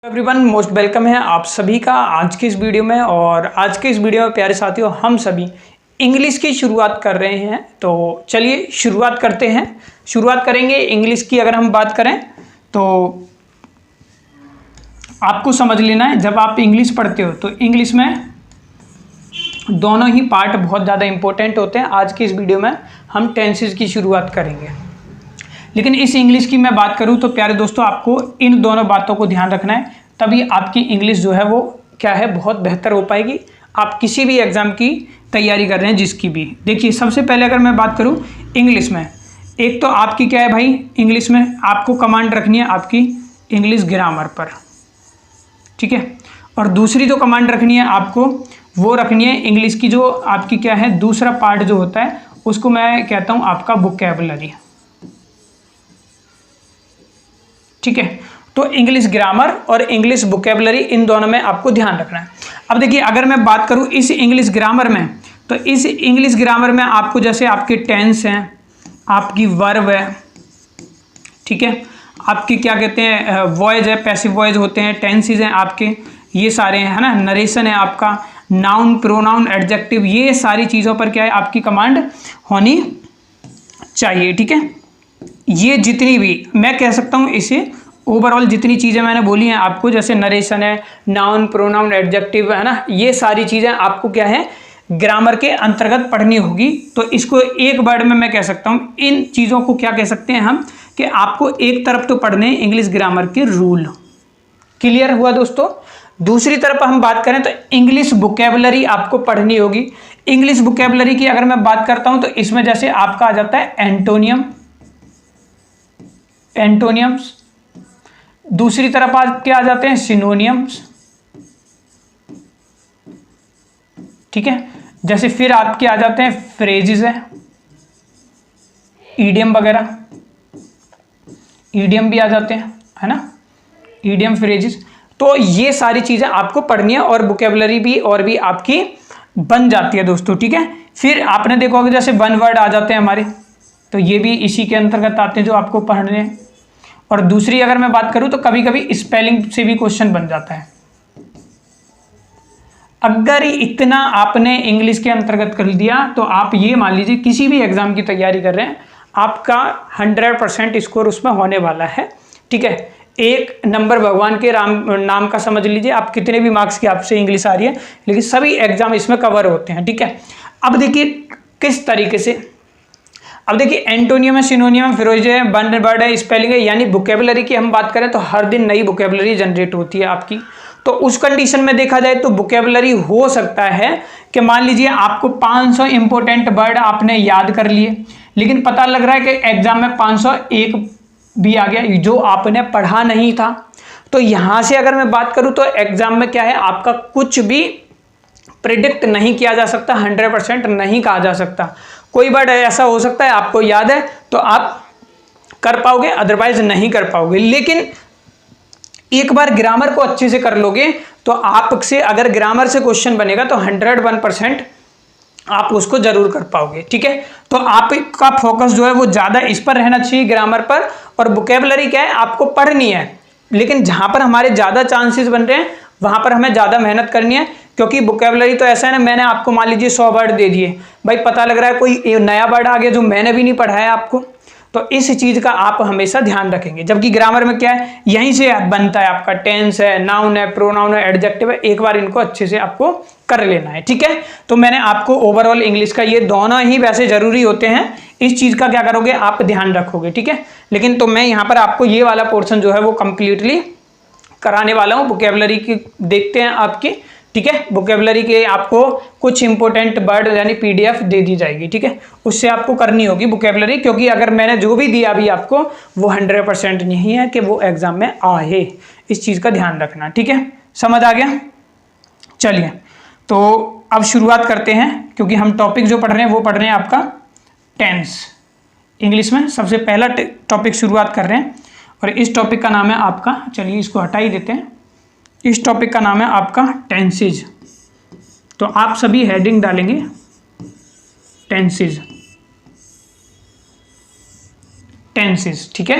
Everyone most welcome है आप सभी का आज के इस वीडियो में। और आज के इस वीडियो में प्यारे साथियों हम सभी इंग्लिश की शुरुआत कर रहे हैं। तो चलिए शुरुआत करते हैं। शुरुआत करेंगे इंग्लिश की। अगर हम बात करें तो आपको समझ लेना है, जब आप इंग्लिश पढ़ते हो तो इंग्लिश में दोनों ही पार्ट बहुत ज़्यादा इंपॉर्टेंट होते हैं। आज की इस वीडियो में हम टेंसेस की शुरुआत करेंगे, लेकिन इस इंग्लिश की मैं बात करूं तो प्यारे दोस्तों आपको इन दोनों बातों को ध्यान रखना है, तभी आपकी इंग्लिश जो है वो क्या है बहुत बेहतर हो पाएगी। आप किसी भी एग्जाम की तैयारी कर रहे हैं जिसकी भी, देखिए सबसे पहले अगर मैं बात करूं इंग्लिश में, एक तो आपकी क्या है भाई, इंग्लिश में आपको कमांड रखनी है आपकी इंग्लिश ग्रामर पर, ठीक है। और दूसरी जो कमांड रखनी है आपको वो रखनी है इंग्लिश की जो आपकी क्या है दूसरा पार्ट जो होता है उसको मैं कहता हूँ आपका वोकैबुलरी, ठीक है। तो इंग्लिश ग्रामर और इंग्लिश वोकैबुलरी इन दोनों में आपको ध्यान रखना है। अब देखिए अगर मैं बात करूं इस इंग्लिश ग्रामर में, तो इस इंग्लिश ग्रामर में आपको जैसे आपके टेंस हैं, आपकी वर्ब है, ठीक है, आपकी क्या कहते हैं वॉइस है, पैसिव वॉइस होते हैं, टेंसेस हैं आपके, ये सारे हैं, है ना, नरेशन है आपका, नाउन, प्रोनाउन, एडजेक्टिव, ये सारी चीज़ों पर क्या है आपकी कमांड होनी चाहिए, ठीक है। ये जितनी भी मैं कह सकता हूँ इसे ओवरऑल जितनी चीज़ें मैंने बोली हैं आपको, जैसे नरेशन है, नाउन, प्रोनाउन, एडजेक्टिव, है ना, ये सारी चीज़ें आपको क्या है ग्रामर के अंतर्गत पढ़नी होगी। तो इसको एक वर्ड में मैं कह सकता हूँ, इन चीज़ों को क्या कह सकते हैं हम कि आपको एक तरफ तो पढ़ने इंग्लिश ग्रामर के रूल। क्लियर हुआ दोस्तों। दूसरी तरफ हम बात करें तो इंग्लिश वोकैबुलरी आपको पढ़नी होगी। इंग्लिश वोकैबुलरी की अगर मैं बात करता हूँ तो इसमें जैसे आपका आ जाता है एंटोनियम, एंटोनियम्स, दूसरी तरफ क्या आ जाते हैं सिनोनियम्स, ठीक है। जैसे फिर आपके आ जाते हैं फ्रेजेस है, ईडियम वगैरह, ईडियम भी आ जाते हैं, है ना, ईडियम, फ्रेजेस। तो ये सारी चीजें आपको पढ़नी है और वोकैबुलरी भी और भी आपकी बन जाती है दोस्तों, ठीक है। फिर आपने देखा होगा जैसे वन वर्ड आ जाते हैं हमारे, तो ये भी इसी के अंतर्गत आते हैं जो आपको पढ़ने हैं। और दूसरी अगर मैं बात करूं तो कभी कभी स्पेलिंग से भी क्वेश्चन बन जाता है। अगर इतना आपने इंग्लिश के अंतर्गत कर दिया तो आप ये मान लीजिए किसी भी एग्जाम की तैयारी कर रहे हैं, आपका 100% स्कोर उसमें होने वाला है, ठीक है। एक नंबर भगवान के नाम का समझ लीजिए, आप कितने भी मार्क्स की आपसे इंग्लिश आ रही है, लेकिन सभी एग्जाम इसमें कवर होते हैं, ठीक है। अब देखिए किस तरीके से, अब देखिए एंटोनियम है, सिनोनियम है, फ्रेज है, वन वर्ड है, स्पेलिंग है, यानी वोकैबुलरी की हम बात करें तो हर दिन नई वोकैबुलरी जनरेट होती है आपकी। तो उस कंडीशन में देखा जाए तो वोकैबुलरी हो सकता है कि मान लीजिए आपको 500 इंपोर्टेंट वर्ड आपने याद कर लिए, लेकिन पता लग रहा है कि एग्जाम में 501 भी आ गया जो आपने पढ़ा नहीं था। तो यहां से अगर मैं बात करूं तो एग्जाम में क्या है आपका कुछ भी प्रिडिक्ट नहीं किया जा सकता, 100% नहीं कहा जा सकता। कोई वर्ड ऐसा हो सकता है आपको याद है तो आप कर पाओगे, अदरवाइज नहीं कर पाओगे। लेकिन एक बार ग्रामर को अच्छे से कर लोगे तो आपसे अगर ग्रामर से क्वेश्चन बनेगा तो 101% आप उसको जरूर कर पाओगे, ठीक है। तो आपका फोकस जो है वो ज्यादा इस पर रहना चाहिए ग्रामर पर, और वोकैबुलरी क्या है आपको पढ़नी है, लेकिन जहां पर हमारे ज्यादा चांसेस बन रहे हैं वहां पर हमें ज्यादा मेहनत करनी है। क्योंकि वोकैबुलरी तो ऐसा है ना, मैंने आपको मान लीजिए 100 वर्ड दे दिए, भाई पता लग रहा है कोई नया वर्ड आ गया जो मैंने भी नहीं पढ़ा है आपको, तो इस चीज का आप हमेशा ध्यान रखेंगे। जबकि ग्रामर में क्या है यहीं से बनता है आपका टेंस है, नाउन है, प्रोनाउन है, एडजेक्टिव है, एक बार इनको अच्छे से आपको कर लेना है, ठीक है। तो मैंने आपको ओवरऑल इंग्लिश का ये दोनों ही वैसे जरूरी होते हैं, इस चीज का क्या करोगे आप ध्यान रखोगे, ठीक है। लेकिन तो मैं यहाँ पर आपको ये वाला पोर्शन जो है वो कंप्लीटली कराने वाला हूँ। वोकैबुलरी की देखते हैं आपकी, ठीक है। वोकैबुलरी के आपको कुछ इंपॉर्टेंट वर्ड यानी PDF दे दी जाएगी, ठीक है, उससे आपको करनी होगी वोकैबुलरी, क्योंकि अगर मैंने जो भी दिया अभी आपको वो 100% नहीं है कि वो एग्जाम में आए, इस चीज का ध्यान रखना, ठीक है। समझ आ गया। चलिए तो अब शुरुआत करते हैं, क्योंकि हम टॉपिक जो पढ़ रहे हैं वो पढ़ रहे हैं आपका टेंस। इंग्लिश में सबसे पहला टॉपिक शुरुआत कर रहे हैं और इस टॉपिक का नाम है आपका, चलिए इसको हटा ही देते हैं, इस टॉपिक का नाम है आपका टेंसेज। तो आप सभी हेडिंग डालेंगे टेंसेज, टेंसेज, ठीक है।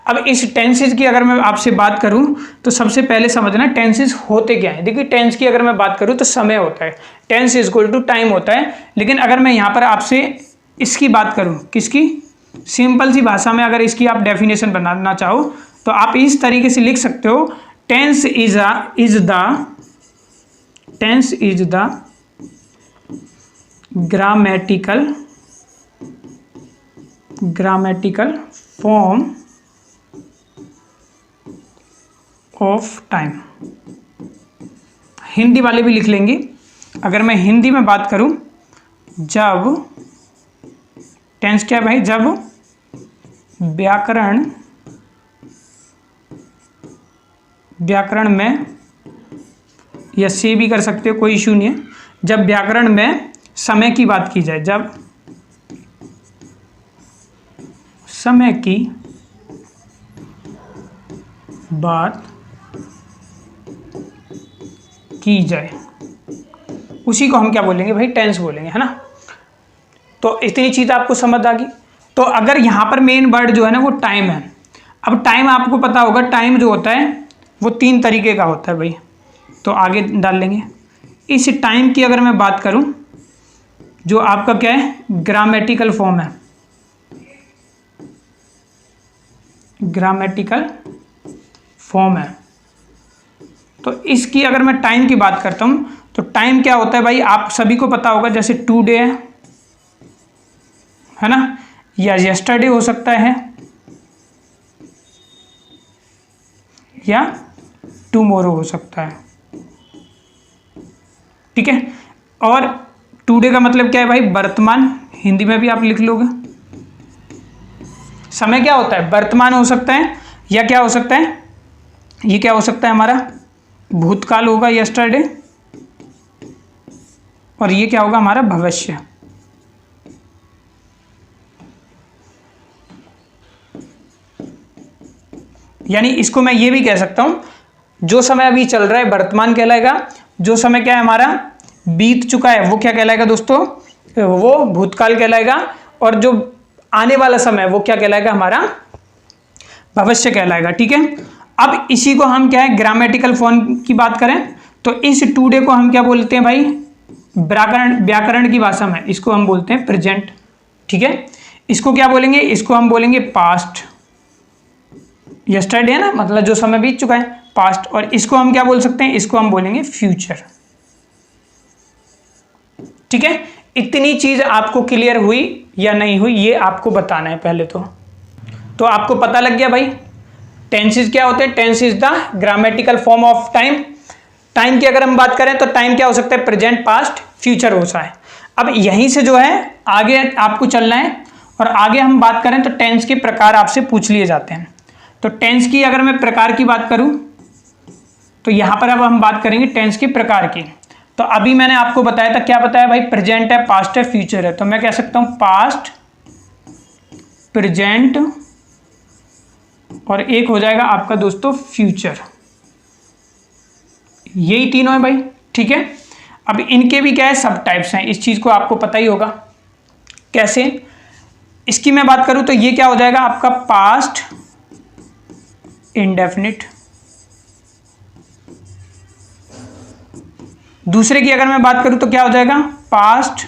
अब इस टेंसेज की अगर मैं आपसे बात करूं तो सबसे पहले समझना टेंसेज होते क्या हैं। देखिए टेंस की अगर मैं बात करूं तो समय होता है, tense is equal to time होता है। लेकिन अगर मैं यहाँ पर आपसे इसकी बात करूं, किसकी, सिंपल सी भाषा में अगर इसकी आप डेफिनेशन बनाना चाहो तो आप इस तरीके से लिख सकते हो, tense is the grammatical form of time. Hindi वाले भी लिख लेंगे। अगर मैं हिंदी में बात करूं, जब टेंस क्या है भाई, जब व्याकरण में, या से भी कर सकते हो, कोई इशू नहीं है, जब व्याकरण में समय की बात की जाए, जब समय की बात की जाए, उसी को हम क्या बोलेंगे भाई, टेंस बोलेंगे, है ना। तो इतनी चीज आपको समझ आ गई। तो अगर यहाँ पर मेन वर्ड जो है ना वो टाइम है। अब टाइम आपको पता होगा, टाइम जो होता है वो 3 तरीके का होता है भाई, तो आगे डाल लेंगे। इस टाइम की अगर मैं बात करूं, जो आपका क्या है, ग्रामेटिकल फॉर्म है, ग्रामेटिकल फॉर्म है। तो इसकी अगर मैं टाइम की बात करता हूं तो टाइम क्या होता है भाई, आप सभी को पता होगा, जैसे टुडे है ना, या यस्टरडे हो सकता है, या टुमारो हो सकता है, ठीक है। और टुडे का मतलब क्या है भाई, वर्तमान, हिंदी में भी आप लिख लोगे। समय क्या होता है, वर्तमान हो सकता है, या क्या हो सकता है, ये क्या हो सकता है हमारा, भूतकाल होगा यस्टरडे, और ये क्या होगा हमारा, भविष्य। यानी इसको मैं ये भी कह सकता हूं, जो समय अभी चल रहा है वर्तमान कहलाएगा, जो समय क्या है हमारा बीत चुका है वो क्या कहलाएगा दोस्तों, वो भूतकाल कहलाएगा, और जो आने वाला समय वो क्या कहलाएगा, हमारा भविष्य कहलाएगा, ठीक है। अब इसी को हम क्या है, ग्रामेटिकल फॉर्म की बात करें तो इस टुडे को हम क्या बोलते हैं भाई, व्याकरण की भाषा में इसको हम बोलते हैं प्रेजेंट, ठीक है। इसको क्या बोलेंगे, इसको हम बोलेंगे पास्ट, यस्टरडे है ना, मतलब जो समय बीत चुका है, पास्ट। और इसको हम क्या बोल सकते हैं, इसको हम बोलेंगे फ्यूचर, ठीक है। इतनी चीज आपको क्लियर हुई या नहीं हुई, ये आपको बताना है पहले तो आपको पता लग गया भाई टेंसेस क्या होते हैं। Tense is the grammatical form of time. Time की अगर हम बात करें तो टाइम क्या हो सकता है, प्रेजेंट, पास्ट, फ्यूचर होता है। अब यहीं से जो है आगे आपको चलना है, और आगे हम बात करें तो टेंस के प्रकार आपसे पूछ लिए जाते हैं। तो टेंस की अगर मैं प्रकार की बात करूं तो यहां पर अब हम बात करेंगे टेंस के प्रकार की। तो अभी मैंने आपको बताया था, क्या बताया भाई, प्रेजेंट है, पास्ट है, फ्यूचर है। तो मैं कह सकता हूं पास्ट, प्रेजेंट, और एक हो जाएगा आपका दोस्तों फ्यूचर। यही तीनों है भाई, ठीक है। अब इनके भी क्या है, सब टाइप्स हैं, इस चीज को आपको पता ही होगा कैसे। इसकी मैं बात करूं तो ये क्या हो जाएगा आपका पास्ट इंडेफिनिट। दूसरे की अगर मैं बात करूं तो क्या हो जाएगा, पास्ट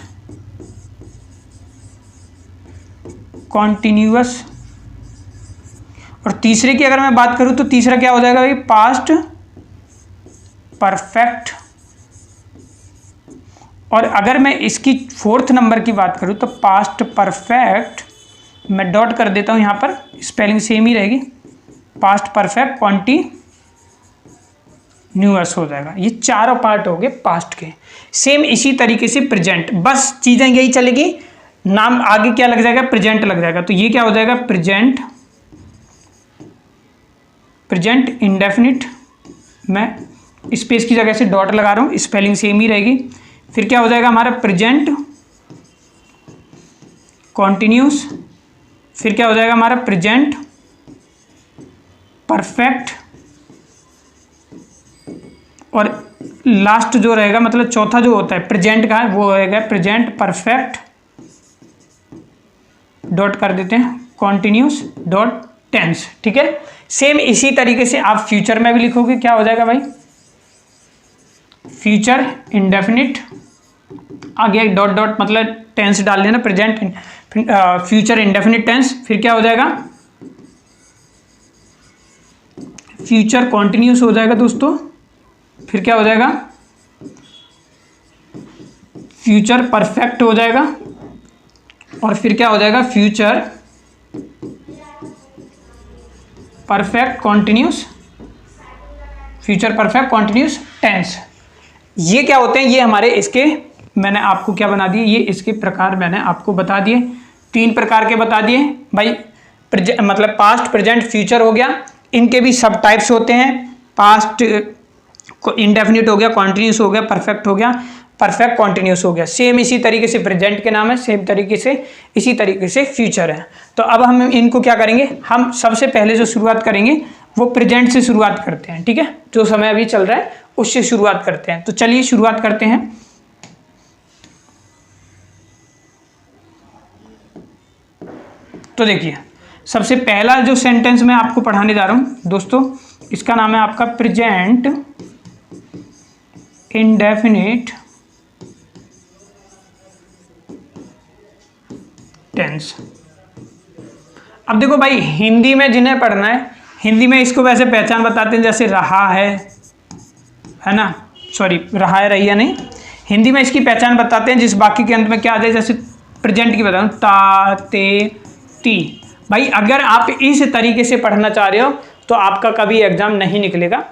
कॉन्टिन्यूअस। और तीसरे की अगर मैं बात करूं तो तीसरा क्या हो जाएगा भाई, पास्ट परफेक्ट। और अगर मैं इसकी 4th नंबर की बात करूं तो पास्ट परफेक्ट, मैं डॉट कर देता हूं यहां पर, स्पेलिंग सेम ही रहेगी, पास्ट परफेक्ट कॉन्टिन्यूअस हो जाएगा। ये चारों पार्ट हो गए पास्ट के। सेम इसी तरीके से प्रेजेंट, बस चीजें यही चलेगी, नाम आगे क्या लग जाएगा, प्रेजेंट लग जाएगा। तो ये क्या हो जाएगा, प्रेजेंट इंडेफिनिट, मैं स्पेस की जगह से डॉट लगा रहा हूं, स्पेलिंग सेम ही रहेगी। फिर क्या हो जाएगा हमारा प्रेजेंट कॉन्टिन्यूस, फिर क्या हो जाएगा हमारा प्रेजेंट परफेक्ट, और लास्ट जो रहेगा मतलब चौथा जो होता है प्रेजेंट का वो होएगा प्रेजेंट परफेक्ट, डॉट कर देते हैं, कॉन्टिन्यूस, डॉट टेंस, ठीक है। सेम इसी तरीके से आप फ्यूचर में भी लिखोगे, क्या हो जाएगा भाई, फ्यूचर इंडेफिनिट, आगे एक डॉट डॉट मतलब टेंस डाल लेना, प्रेजेंट फ्यूचर इंडेफिनिट टेंस, फिर क्या हो जाएगा, फ्यूचर कॉन्टिन्यूस हो जाएगा दोस्तों, फिर क्या हो जाएगा, फ्यूचर परफेक्ट हो जाएगा, और फिर क्या हो जाएगा, future perfect continuous, future perfect continuous tense. ये क्या होते हैं, ये हमारे इसके मैंने आपको क्या बना दिए, ये इसके प्रकार मैंने आपको बता दिए, 3 प्रकार के बता दिए भाई। मतलब पास्ट, प्रेजेंट, फ्यूचर हो गया, इनके भी सब टाइप्स होते हैं। पास्ट इंडेफिनिट हो गया, कॉन्टिन्यूस हो गया, परफेक्ट हो गया, परफेक्ट कॉन्टिन्यूस हो गया। सेम इसी तरीके से प्रेजेंट के नाम है, सेम तरीके से इसी तरीके से फ्यूचर है। तो अब हम इनको क्या करेंगे, हम सबसे पहले जो शुरुआत करेंगे वो प्रेजेंट से शुरुआत करते हैं, ठीक है। जो समय अभी चल रहा है उससे शुरुआत करते हैं। तो चलिए शुरुआत करते हैं। तो देखिए, सबसे पहला जो सेंटेंस मैं आपको पढ़ाने जा रहा हूं दोस्तों, इसका नाम है आपका प्रेजेंट इंडेफिनिट टेंस। अब देखो भाई, हिंदी में जिन्हें पढ़ना है, हिंदी में इसको वैसे पहचान बताते हैं, जैसे रहा है ना, सॉरी रहा है, रही है नहीं, हिंदी में इसकी पहचान बताते हैं जिस वाक्य के अंत में क्या आ जाए। जैसे प्रेजेंट की बताऊं, ता, ते, ती। भाई अगर आप इस तरीके से पढ़ना चाह रहे हो तो आपका कभी एग्जाम नहीं निकलेगा।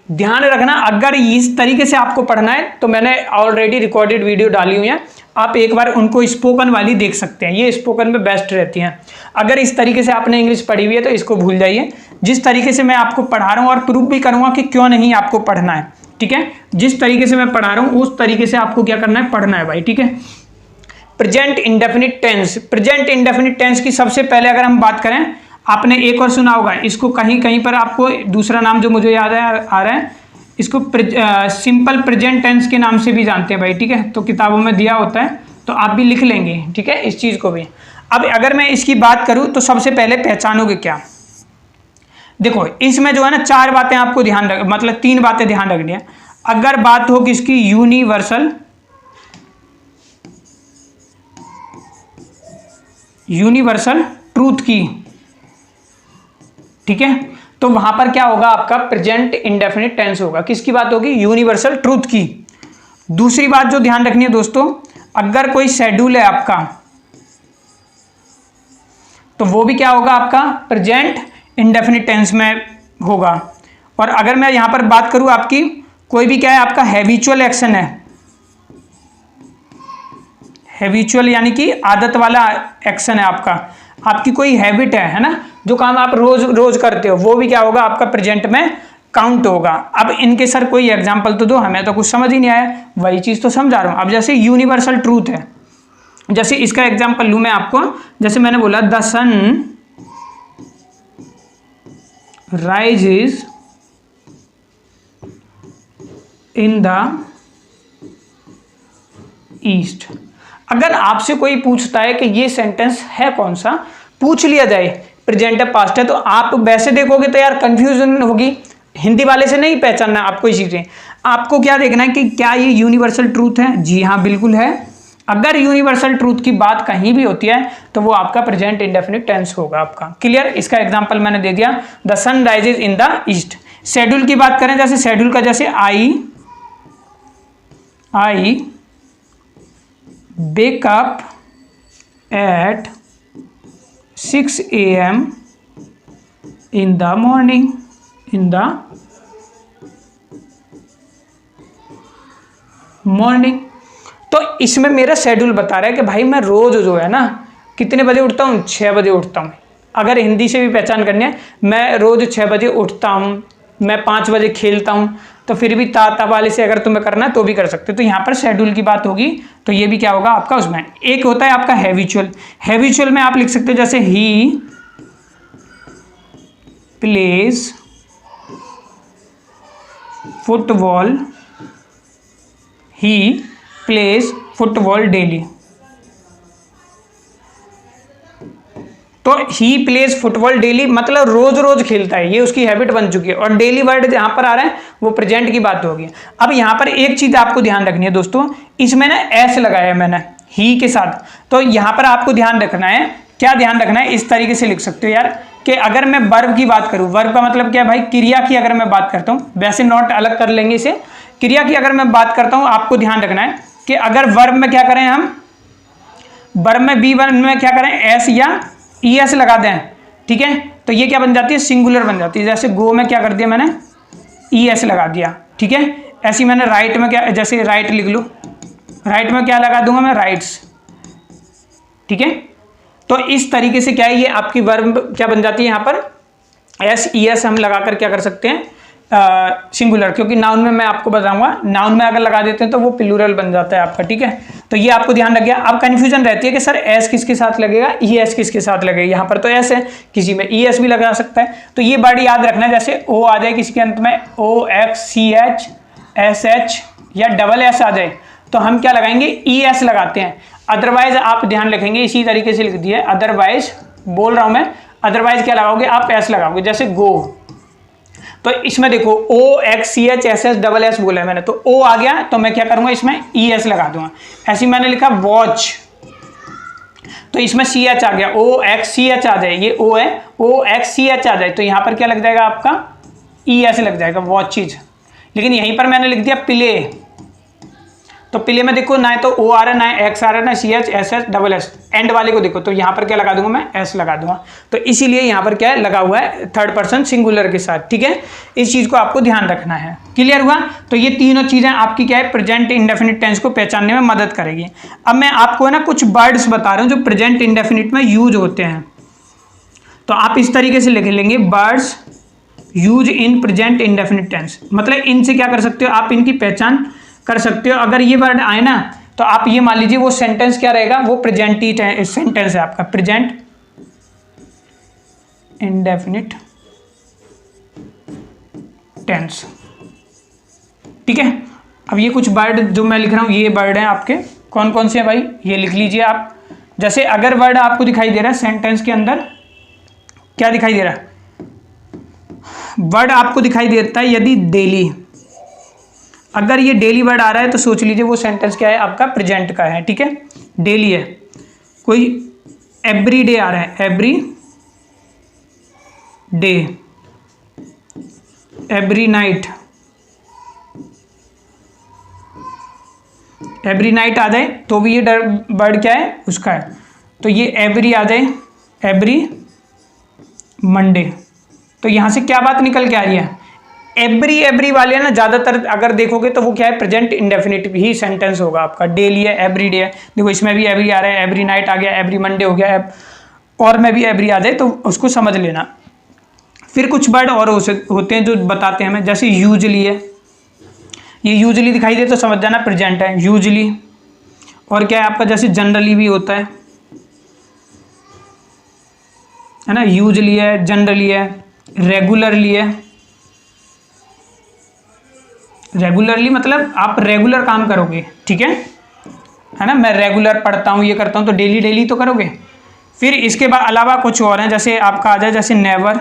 ध्यान रखना, अगर इस तरीके से आपको पढ़ना है तो मैंने ऑलरेडी रिकॉर्डेड वीडियो डाली हुई है, आप एक बार उनको स्पोकन वाली देख सकते हैं, ये स्पोकन में बेस्ट रहती हैं। अगर इस तरीके से आपने इंग्लिश पढ़ी हुई है तो इसको भूल जाइए। जिस तरीके से मैं आपको पढ़ा रहा हूँ, और प्रूफ भी करूँगा कि क्यों नहीं आपको पढ़ना है, ठीक है। जिस तरीके से मैं पढ़ा रहा हूँ उस तरीके से आपको क्या करना है, पढ़ना है भाई, ठीक है। Present indefinite tense, present indefinite tense की सबसे पहले अगर हम बात करें, आपने एक और सुना होगा इसको, कहीं कहीं पर आपको दूसरा नाम जो मुझे याद आ रहा है, इसको सिंपल प्रेजेंट टेंस के नाम से भी जानते हैं भाई, ठीक है। तो किताबों में दिया होता है, तो आप भी लिख लेंगे, ठीक है, इस चीज़ को भी। अब अगर मैं इसकी बात करूं तो सबसे पहले पहचानोगे क्या, देखो इसमें जो है ना 4 बातें आपको ध्यान रख, मतलब 3 बातें ध्यान रखनी है। अगर बात हो किसकी, यूनिवर्सल ट्रूथ की, ठीक है, तो वहां पर क्या होगा, आपका प्रेजेंट इंडेफिनिट टेंस होगा। किसकी बात होगी, यूनिवर्सल ट्रूथ की। दूसरी बात जो ध्यान रखनी है दोस्तों, अगर कोई शेड्यूल है आपका तो वो भी क्या होगा, आपका प्रेजेंट इंडेफिनिट टेंस में होगा। और अगर मैं यहां पर बात करूं आपकी, कोई भी क्या है आपका हैबिचुअल एक्शन है, हैबिचुअल यानी कि आदत वाला एक्शन है आपका, आपकी कोई हैबिट है ना, जो काम आप रोज रोज करते हो, वो भी क्या होगा, आपका प्रेजेंट में काउंट होगा। अब इनके सर कोई एग्जांपल तो दो, हमें तो कुछ समझ ही नहीं आया, वही चीज तो समझा रहा हूं। अब जैसे यूनिवर्सल ट्रूथ है, जैसे इसका एग्जांपल लूं मैं आपको, जैसे मैंने बोला the sun rises in the east. अगर आपसे कोई पूछता है कि ये सेंटेंस है कौन सा, पूछ लिया जाए प्रेजेंट है पास्ट है, तो आप वैसे देखोगे तो यार कंफ्यूजन होगी। हिंदी वाले से नहीं पहचानना आपको, इसी से आपको क्या देखना है कि क्या ये यूनिवर्सल ट्रूथ है। जी हाँ बिल्कुल है। अगर यूनिवर्सल ट्रूथ की बात कहीं भी होती है तो वो आपका प्रेजेंट इंडेफिनिट टेंस होगा आपका। क्लियर, इसका एग्जांपल मैंने दे दिया, the sun rises in the east. Schedule की बात करें, जैसे शेड्यूल का जैसे आई wake up at 6 AM in the morning, तो इसमें मेरा शेड्यूल बता रहा है कि भाई मैं रोज जो है ना कितने बजे उठता हूँ, 6 बजे उठता हूँ। अगर हिंदी से भी पहचान करनी है, मैं रोज 6 बजे उठता हूँ, मैं 5 बजे खेलता हूँ, तो फिर भी ता वाले से अगर तुम्हें करना है तो भी कर सकते हो। तो यहाँ पर शेड्यूल की बात होगी, तो ये भी क्या होगा आपका उसमें। एक होता है आपका हैबिचुअल, हैबिचुअल में आप लिख सकते हो जैसे he plays football, he plays football daily. तो ही प्लेज फुटबॉल डेली मतलब रोज रोज खेलता है, ये उसकी हैबिट बन चुकी है। और डेली वर्ड जहां पर आ रहा है वो प्रेजेंट की बात होगी। अब यहां पर एक चीज आपको ध्यान रखनी है दोस्तों, इसमें ना एस लगाया मैंने ही के साथ, तो यहां पर आपको ध्यान रखना है, क्या ध्यान रखना है, इस तरीके से लिख सकते हो यार कि अगर मैं वर्ब की बात करूं, वर्ब का मतलब क्या है भाई, क्रिया की अगर मैं बात करता हूं, वैसे नोट अलग कर लेंगे इसे, क्रिया की अगर मैं बात करता हूं, आपको ध्यान रखना है कि अगर वर्ब में क्या करें हम, वर्ब में B1 में क्या करें, एस या ES लगा दें, ठीक है, तो ये क्या बन जाती है, सिंगुलर बन जाती है। जैसे गो में क्या कर दिया मैंने, ES लगा दिया, ठीक है। ऐसी मैंने राइट में क्या, जैसे राइट लिख लूँ, राइट में क्या लगा दूंगा मैं, राइट्स, ठीक है। तो इस तरीके से क्या है, ये आपकी वर्ब क्या बन जाती है, यहाँ पर SES हम लगाकर क्या कर सकते हैं, सिंगुलर, क्योंकि नाउन में मैं आपको बताऊंगा, नाउन में अगर लगा देते हैं तो वो प्लूरल बन जाता है आपका, ठीक है। तो ये आपको ध्यान रखिए। अब कंफ्यूजन रहती है कि सर एस किसके साथ लगेगा, ES किसके साथ लगेगा, यहाँ पर तो एस है, किसी में ES भी लगा सकता है। तो ये वर्ड याद रखना है, जैसे O आ जाए किसी के अंत में, OXCH SH या डबल S आ जाए तो हम क्या लगाएंगे, ES लगाते हैं। अदरवाइज आप ध्यान रखेंगे, इसी तरीके से लिख दिया, अदरवाइज बोल रहा हूं मैं, अदरवाइज क्या लगाओगे आप, एस लगाओगे। जैसे गो, तो इसमें देखो OXCH SS डबल S बोला है मैंने, तो O आ गया तो मैं क्या करूंगा, इसमें ES लगा दूंगा। ऐसे मैंने लिखा वॉच, तो इसमें CH आ गया, OXCH आ जाए, ये O है, OXCH आ जाए तो यहां पर क्या लग जाएगा आपका, ES लग जाएगा, वॉचेज। लेकिन यहीं पर मैंने लिख दिया प्ले, तो प्ले में देखो ना तो O आ रहा है, ना X आ रहा है, ना CH SS double S, and वाले को देखो, तो यहाँ पर क्या लगा दूंगा मैं, S लगा दूंगा। तो इसीलिए यहाँ पर क्या है लगा हुआ है, थर्ड पर्सन सिंगुलर के साथ, ठीक है। इस चीज को आपको ध्यान रखना है। क्लियर हुआ? तो ये तीनों चीजें आपकी क्या है, प्रेजेंट इंडेफिनिट टेंस को पहचानने में मदद करेगी। अब मैं आपको ना कुछ वर्ड्स बता रहा हूँ जो प्रेजेंट इंडेफिनिट में यूज होते हैं, तो आप इस तरीके से लिख लेंगे, words use in present indefinite tense, मतलब इनसे क्या कर सकते हो आप, इनकी पहचान कर सकते हो। अगर ये वर्ड आए ना तो आप ये मान लीजिए वो सेंटेंस क्या रहेगा, वो प्रेजेंट ही सेंटेंस है आपका, प्रेजेंट इंडेफिनिट टेंस, ठीक है। अब ये कुछ वर्ड जो मैं लिख रहा हूं, ये वर्ड हैं आपके, कौन कौन से हैं भाई, ये लिख लीजिए आप। जैसे अगर वर्ड आपको दिखाई दे रहा है सेंटेंस के अंदर, क्या दिखाई दे रहा है, वर्ड आपको दिखाई देता है यदि डेली, अगर ये डेली वर्ड आ रहा है तो सोच लीजिए वो सेंटेंस क्या है आपका, प्रेजेंट का है, ठीक है, डेली है। कोई एवरी डे आ रहा है, every day, every night, every night आ जाए तो भी ये वर्ड क्या है उसका है, तो ये एवरी आ जाए, एवरी मंडे, तो यहां से क्या बात निकल के आ रही है, एवरी वाले ना ज्यादातर अगर देखोगे तो वो क्या है, प्रेजेंट इंडेफिनिट ही सेंटेंस होगा आपका, डेली है, एवरी डे है, देखो इसमें भी एवरी आ रहा है, एवरी नाइट आ गया, एवरी मंडे हो गया, और में भी एवरी आ जाए तो उसको समझ लेना। फिर कुछ वर्ड और होते हैं जो बताते हैं हमें, जैसे यूजली है, ये यूजली दिखाई दे तो समझ जाना प्रेजेंट है, यूजली। और क्या है आपका, जैसे जनरली भी होता है ना, यूजली है, जनरली है, रेगुलरली है, रेगुलरली मतलब आप रेगुलर काम करोगे, ठीक है ना, मैं रेगुलर पढ़ता हूँ, ये करता हूँ, तो डेली डेली तो करोगे। फिर इसके बाद अलावा कुछ और हैं, जैसे आपका आ जाए, जैसे नेवर,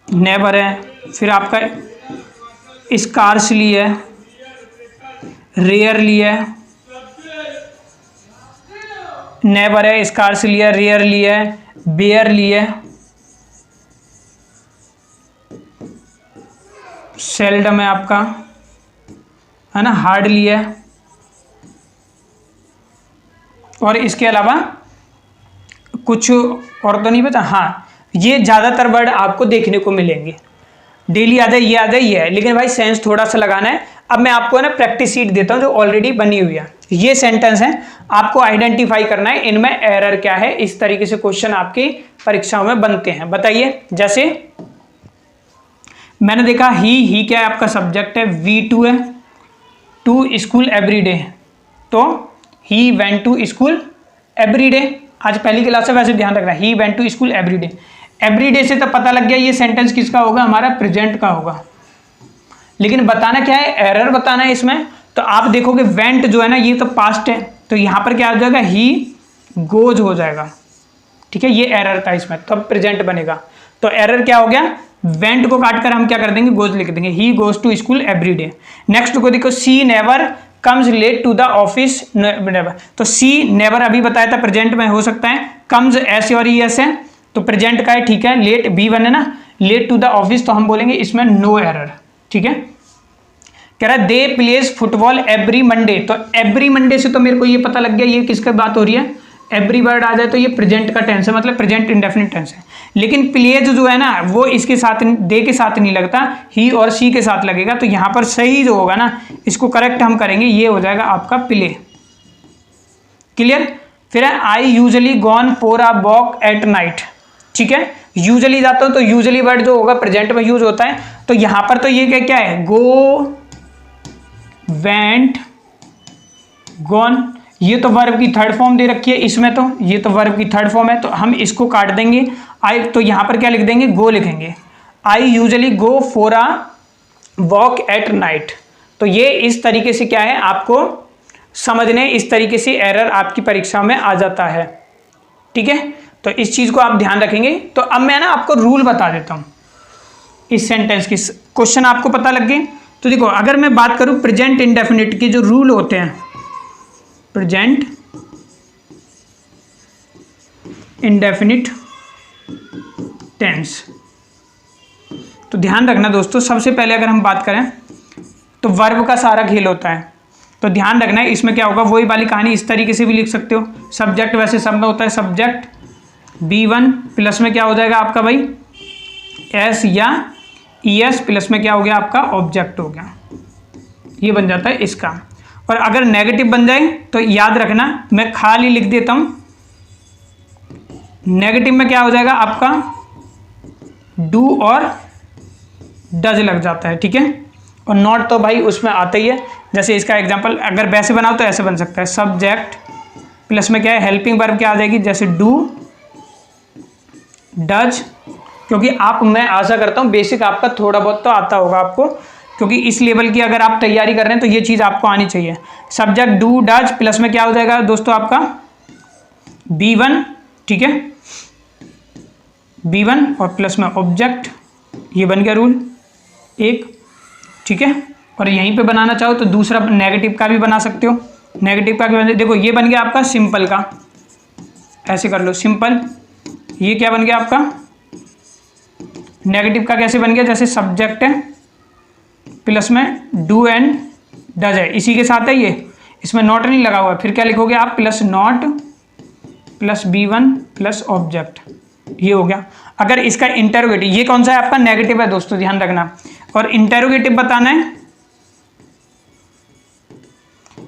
नेवर है, फिर आपका स्कार्सली है, रेयरली है, नेवर है, स्कार्सली है, रेयरली है, बेयरली है, सेल्डम है आपका, है ना, हार्डली है, और इसके अलावा कुछ और तो नहीं पता। हाँ, ये ज़्यादातर वर्ड आपको देखने को मिलेंगे, डेली आ जाए, ये आ जाए, ये है, लेकिन भाई सेंस थोड़ा सा लगाना है। अब मैं आपको है ना प्रैक्टिस शीट देता हूँ जो ऑलरेडी बनी हुई है, ये सेंटेंस है, आपको आइडेंटिफाई करना है इनमें एरर क्या है। इस तरीके से क्वेश्चन आपकी परीक्षाओं में बनते हैं। बताइए, जैसे मैंने देखा ही क्या है आपका सब्जेक्ट है, V2 है, टू स्कूल एवरी डे, तो he went to school every day. आज पहली क्लास है, वैसे ध्यान रखना, he went to school every day. Every day से तो पता लग गया ये सेंटेंस किसका होगा, हमारा प्रेजेंट का होगा। लेकिन बताना क्या है, एरर बताना है इसमें। तो आप देखोगे वेंट जो है ना, ये तो पास्ट है, तो यहाँ पर क्या आ जाएगा, ही गोज हो जाएगा, ठीक है, ये एरर था इसमें, तब प्रेजेंट बनेगा। तो एरर क्या हो गया, वेंट को काटकर हम क्या कर देंगे, गोज लिख देंगे, he goes to school every day. Next को देखो, she never comes late to the office never, तो सी नेवर अभी बताया था प्रेजेंट में हो सकता है, कम्स एस और ई एस है तो प्रेजेंट का है, ठीक है, लेट B1 है ना, लेट टू द ऑफिस तो हम बोलेंगे इसमें नो एरर, ठीक है। कह रहा है दे प्लेज फुटबॉल एवरी मंडे, तो एवरी मंडे से तो मेरे को ये पता लग गया ये किसका बात हो रही है, एवरी वर्ड आ जाए तो ये प्रेजेंट का टेंस है, मतलब प्रेजेंट इंडेफिनिट टेंस है। लेकिन प्लेज जो है ना वो इसके साथ, दे के साथ नहीं लगता, ही और सी के साथ लगेगा। तो यहाँ पर सही जो होगा ना, इसको करेक्ट हम करेंगे, ये हो जाएगा आपका प्ले। क्लियर। फिर है I usually gone for a walk at night, ठीक है, यूजली जाता हूं तो यूजली वर्ड जो होगा प्रेजेंट में यूज होता है। तो यहां पर तो ये क्या है, गो, वेंट, गॉन, ये तो वर्ब की थर्ड फॉर्म दे रखी है इसमें, तो ये तो वर्ब की थर्ड फॉर्म है, तो हम इसको काट देंगे। आई तो यहां पर क्या लिख देंगे, गो लिखेंगे, I usually go for a walk at night. तो ये इस तरीके से क्या है आपको समझने, इस तरीके से एरर आपकी परीक्षा में आ जाता है, ठीक है। तो इस चीज को आप ध्यान रखेंगे। तो अब मैं ना आपको रूल बता देता हूं इस सेंटेंस की, क्वेश्चन आपको पता लग गए। तो देखो अगर मैं बात करूं प्रेजेंट इंडेफिनिट के जो रूल होते हैं, प्रेजेंट इंडेफिनिट टेंस, तो ध्यान रखना दोस्तों, सबसे पहले अगर हम बात करें तो वर्ब का सारा खेल होता है। तो ध्यान रखना है इसमें क्या होगा, वही वाली कहानी इस तरीके से भी लिख सकते हो। सब्जेक्ट वैसे सब में होता है, सब्जेक्ट B1 प्लस में क्या हो जाएगा आपका भाई S या ES प्लस में क्या हो गया आपका ऑब्जेक्ट हो गया, ये बन जाता है इसका। और अगर नेगेटिव बन जाए तो याद रखना मैं खाली लिख देता हूं, नेगेटिव में क्या हो जाएगा आपका डू और डज लग जाता है, ठीक है। और नॉट तो भाई उसमें आता ही है, जैसे इसका एग्जांपल अगर वैसे बनाओ तो ऐसे बन सकता है, सब्जेक्ट प्लस में क्या है हेल्पिंग वर्ब क्या आ जाएगी, जैसे डू, डज, क्योंकि आप, मैं आशा करता हूं बेसिक आपका थोड़ा बहुत तो आता होगा आपको, क्योंकि इस लेवल की अगर आप तैयारी कर रहे हैं तो ये चीज़ आपको आनी चाहिए। सब्जेक्ट डू डज प्लस में क्या हो जाएगा दोस्तों आपका B1, ठीक है, B1 और प्लस में ऑब्जेक्ट, ये बन गया रूल एक, ठीक है। और यहीं पे बनाना चाहो तो दूसरा नेगेटिव का भी बना सकते हो, नेगेटिव का भी देखो ये बन गया आपका सिंपल का, ऐसे कर लो सिंपल। ये क्या बन गया आपका नेगेटिव का, कैसे बन गया, जैसे सब्जेक्ट है प्लस में डू एंड डज है, इसी के साथ है ये, इसमें नॉट नहीं लगा हुआ, फिर क्या लिखोगे आप, plus not plus B1 plus object, ये हो गया। अगर इसका इंटरोगेटिव, ये कौन सा है आपका नेगेटिव है दोस्तों, ध्यान रखना। और इंटरोगेटिव बताना है,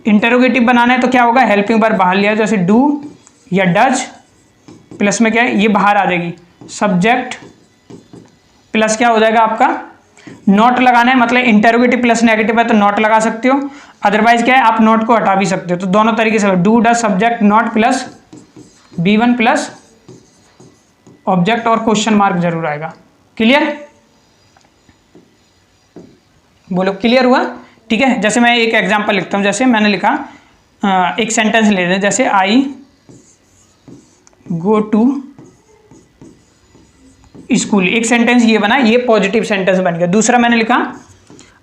इंटरोगेटिव बनाना है तो क्या होगा, हेल्पिंग वर्ब बाहर लिया, जैसे डू या डज प्लस में क्या है, ये बाहर आ जाएगी, सब्जेक्ट प्लस क्या हो जाएगा आपका नॉट लगाना है, मतलब इंटरोगेटिव प्लस नेगेटिव है तो नॉट लगा सकते हो, अदरवाइज क्या है आप नॉट को हटा भी सकते हो। तो दोनों तरीके से do does subject not plus B1 plus object और क्वेश्चन मार्क जरूर आएगा। क्लियर, बोलो क्लियर हुआ, ठीक है। जैसे मैं एक एग्जांपल लिखता हूं, जैसे मैंने लिखा एक सेंटेंस ले लें, जैसे आई गो टू स्कूल, एक सेंटेंस ये बना, ये पॉजिटिव सेंटेंस बन गया। दूसरा मैंने लिखा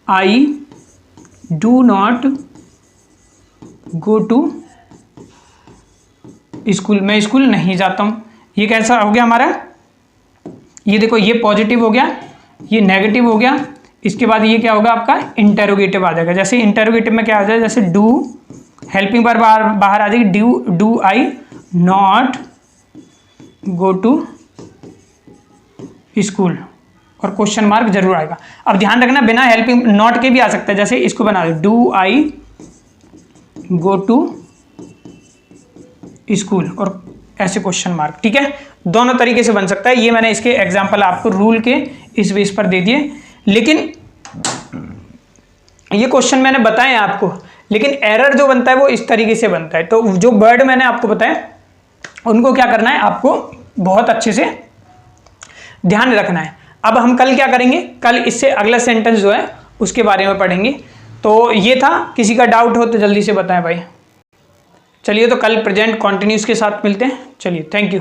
I do not go to school, मैं स्कूल नहीं जाता हूं, ये कैसा हो गया हमारा, ये देखो ये पॉजिटिव हो गया, ये नेगेटिव हो गया, इसके बाद ये क्या होगा आपका इंटरोगेटिव आ जाएगा। जैसे इंटरोगेटिव में क्या आ जाएगा, जैसे डू हेल्पिंग वर्ब बाहर आ जाएगी, do I not go to school और क्वेश्चन मार्क जरूर आएगा। अब ध्यान रखना बिना हेल्पिंग नॉट के भी आ सकता है, जैसे इसको बना दो do I go to school और ऐसे क्वेश्चन मार्क, ठीक है, दोनों तरीके से बन सकता है। ये मैंने इसके एग्जांपल आपको रूल के इस बेस पर दे दिए, लेकिन ये क्वेश्चन मैंने बताए आपको, लेकिन एरर जो बनता है वो इस तरीके से बनता है। तो जो वर्ड मैंने आपको बताया उनको क्या करना है, आपको बहुत अच्छे से ध्यान रखना है। अब हम कल क्या करेंगे, कल इससे अगला सेंटेंस जो है उसके बारे में पढ़ेंगे। तो ये था, किसी का डाउट हो तो जल्दी से बताएं भाई। चलिए। चलिए तो कल प्रेजेंट कॉन्टिन्यूस के साथ मिलते हैं। चलिए, थैंक यू।